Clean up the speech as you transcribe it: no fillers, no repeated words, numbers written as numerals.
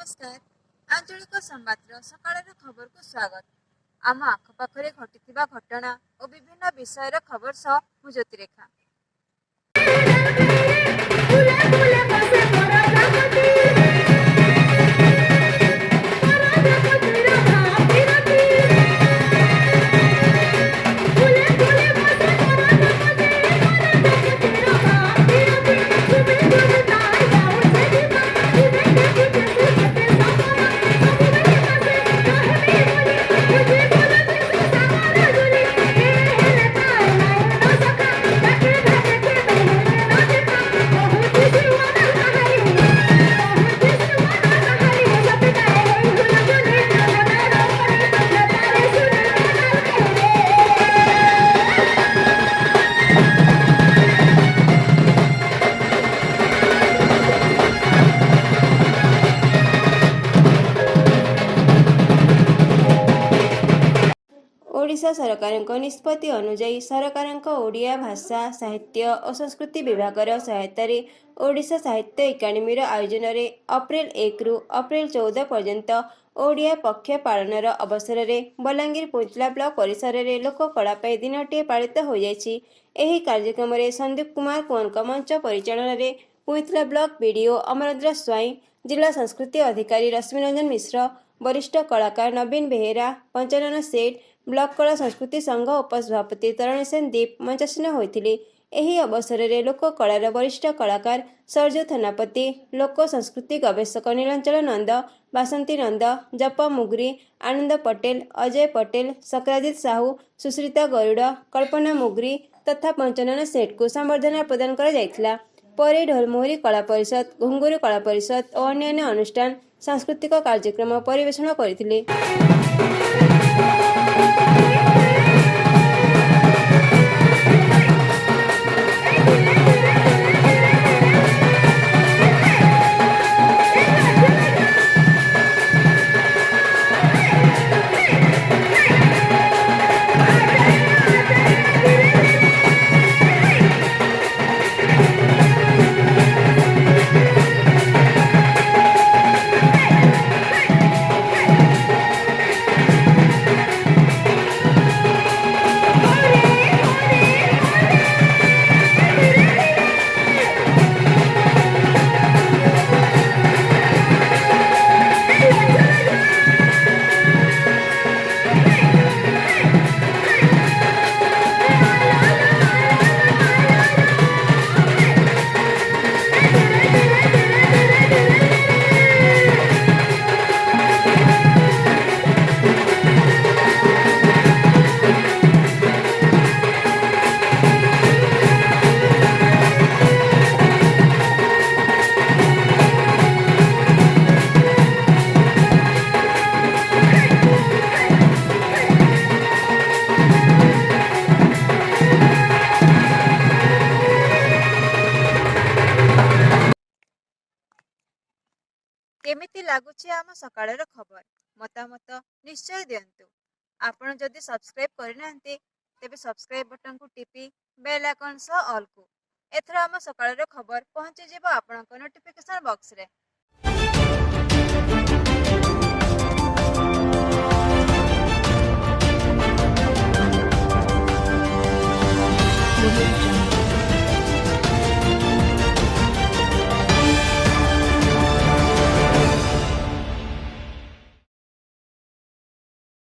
नमस्कार आंचलिक संबाद सकाळ खबर को स्वागत। आम आखपाखे घटी घटना और विभिन्न विषय खबर सह मु ज्योतिरेखा। ओडिशा सरकारଙ୍କ निष्पत्ति अनुଯାयी सरकारଙ୍କ ओडिया भाषा साहित्य और संस्कृति विभागर सहायतार ओडिशा साहित्य एकाडेमीर आयोजन में अप्रैल 1 रु अप्रैल 14 पर्यंत ओडिया पक्ष पालनर अवसर में बलांगीर पुंचला ब्लॉक परिसर में लोककला दिनटे पालित हो जाएगी। एही कार्यक्रम में संदीप कुमार कुंवर मंच परिचालन में पुंचला ब्लॉक बीडीओ अमरेंद्र स्वाई, जिला संस्कृति अधिकारी रश्मिरंजन मिश्र, वरिष्ठ कलाकार नवीन बेहेरा, पंचानन सेठ, ब्लॉक कला संस्कृति संघ उपसभापति तरुणी सेन दीप मंचासीन होते। एही अवसर में लोककलार वरिष्ठ कलाकार सरजू थनापति, लोक संस्कृति गवेषक नीलांचल नंद, बासंती नंद, जप मुगरी, आनंद पटेल, अजय पटेल, सक्राजित साहू, सुश्रिता गरुड़, कल्पना मुगरी तथा पंचानन सेठ को संबर्धना प्रदान कर परे ढोलमोहरी कला परिषद, घुंगुरू कला परिषद और अन्य अनुष्ठान सांस्कृतिक कार्यक्रम परिवेषण करथिले। केमिति लागुछि आम सकाळर खबर मतामत निश्चय दियंतु। आपण जदि सब्सक्राइब करनांती तेबे सब्सक्राइब बटन को टिपी बेल आइकन सह ऑल को एथरा आम सकाळर खबर पहुंची जिवो आपणक नोटिफिकेशन बॉक्स रे।